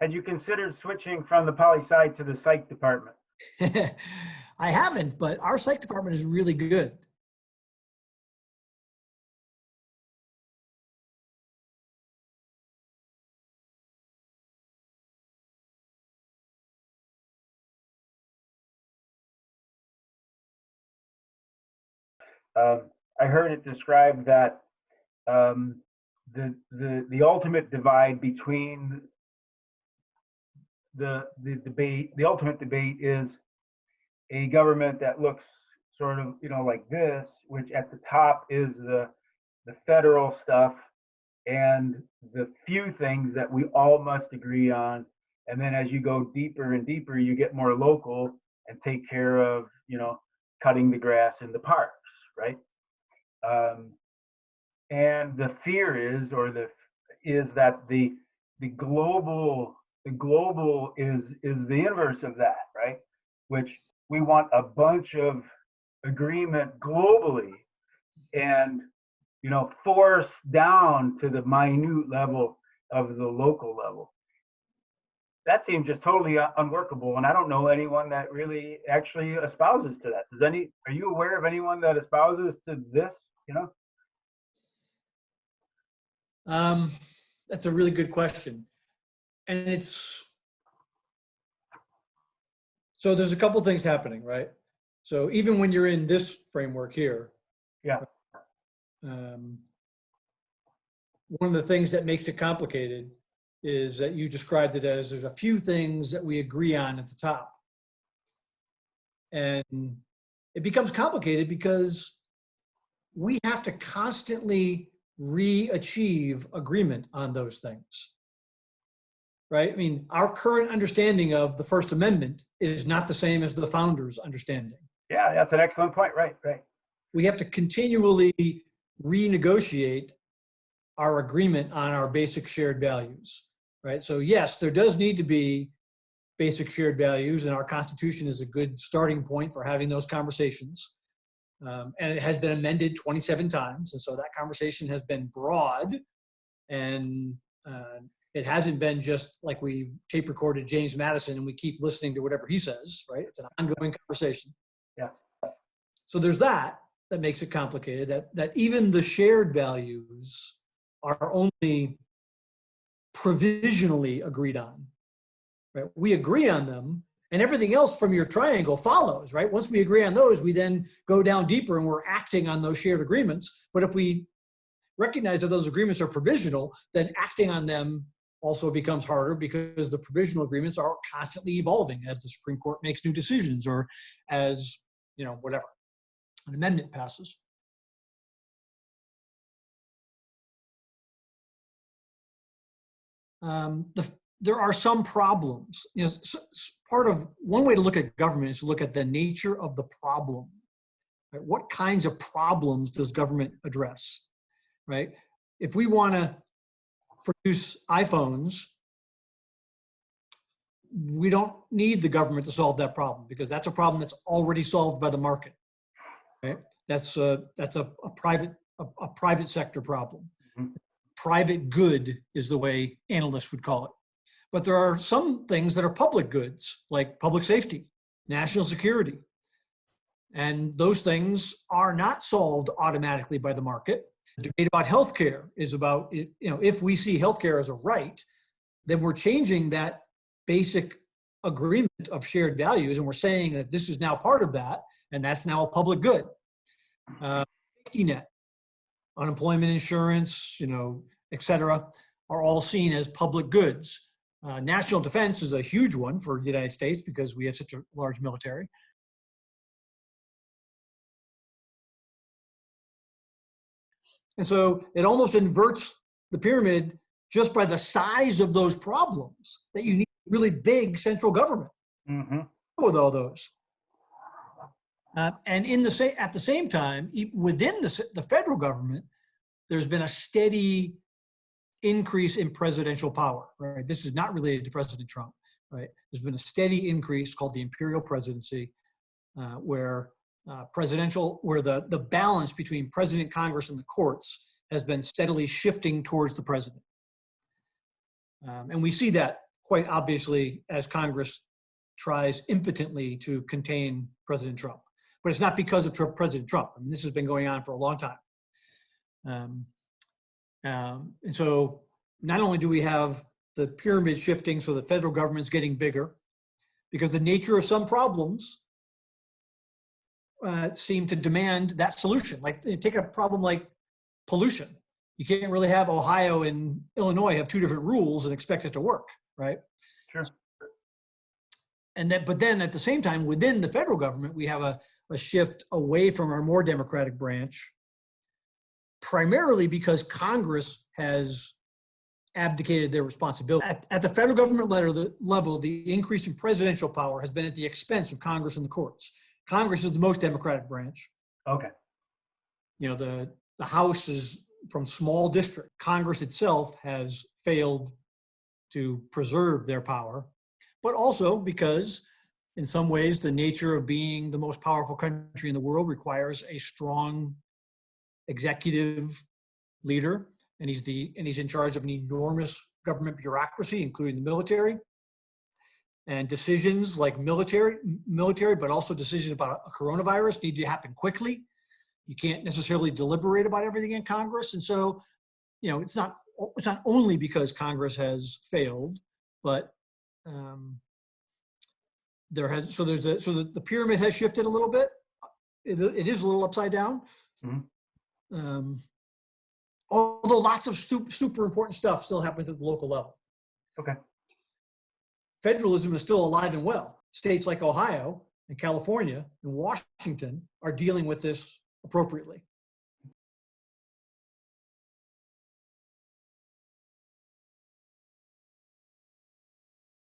Had you considered switching from the poli-sci to the psych department? I haven't, but our psych department is really good. I heard it described that the ultimate divide between the ultimate debate is a government that looks sort of, like this, which at the top is the federal stuff and the few things that we all must agree on. And then as you go deeper and deeper, you get more local and take care of, cutting the grass in the parks, right? And the fear is, that the global is the inverse of that, right? Which we want a bunch of agreement globally, and force down to the minute level of the local level. That seems just totally unworkable, and I don't know anyone that really actually espouses to that. Are you aware of anyone that espouses to this? That's a really good question. And so there's a couple things happening, right? So even when you're in this framework here, yeah. One of the things that makes it complicated is that you described it as there's a few things that we agree on at the top. And it becomes complicated because we have to constantly re-achieve agreement on those things, right? I mean, our current understanding of the First Amendment is not the same as the founders' understanding. Yeah, that's an excellent point. Right. We have to continually renegotiate our agreement on our basic shared values, right? So yes, there does need to be basic shared values, and our Constitution is a good starting point for having those conversations. And it has been amended 27 times, and so that conversation has been broad, and it hasn't been just like we tape recorded James Madison and we keep listening to whatever he says, right? It's an ongoing conversation. Yeah. So there's that makes it complicated, that even the shared values are only provisionally agreed on, right? We agree on them, and everything else from your triangle follows, right? Once we agree on those, we then go down deeper and we're acting on those shared agreements. But if we recognize that those agreements are provisional, then acting on them also becomes harder because the provisional agreements are constantly evolving as the Supreme Court makes new decisions or as, whatever, an amendment passes. There are some problems. One way to look at government is to look at the nature of the problem. Right? What kinds of problems does government address? Right? If we want to produce iPhones, we don't need the government to solve that problem because that's a problem that's already solved by the market. Right? That's a private sector problem. Mm-hmm. Private good is the way analysts would call it. But there are some things that are public goods, like public safety, national security. And those things are not solved automatically by the market. The debate about healthcare is about, if we see healthcare as a right, then we're changing that basic agreement of shared values, and we're saying that this is now part of that, and that's now a public good. Safety net, unemployment insurance, et cetera, are all seen as public goods. National defense is a huge one for the United States because we have such a large military. And so it almost inverts the pyramid just by the size of those problems that you need really big central government with all those. And at the same time, within the federal government, there's been a steady increase in presidential power, right? This is not related to President Trump, right? There's been a steady increase called the imperial presidency, where the balance between president, Congress, and the courts has been steadily shifting towards the president. And we see that quite obviously as Congress tries impotently to contain President Trump. But it's not because of President Trump. I mean, this has been going on for a long time. And so not only do we have the pyramid shifting so the federal government's getting bigger, because the nature of some problems seem to demand that solution. Like, take a problem like pollution. You can't really have Ohio and Illinois have two different rules and expect it to work, right? Sure. And that, but then at the same time, within the federal government, we have a shift away from our more democratic branch, primarily because Congress has abdicated their responsibility. At the federal government level, the increase in presidential power has been at the expense of Congress and the courts. Congress is the most democratic branch. Okay. You know, the House is from small district. Congress itself has failed to preserve their power, but also because in some ways the nature of being the most powerful country in the world requires a strong executive leader, and he's in charge of an enormous government bureaucracy, including the military. And decisions like military, but also decisions about a coronavirus need to happen quickly. You can't necessarily deliberate about everything in Congress. And so, you know, it's not only because Congress has failed, but the pyramid has shifted a little bit. It is a little upside down. Mm-hmm. Although lots of super important stuff still happens at the local level. Okay. Federalism is still alive and well. States like Ohio and California and Washington are dealing with this appropriately.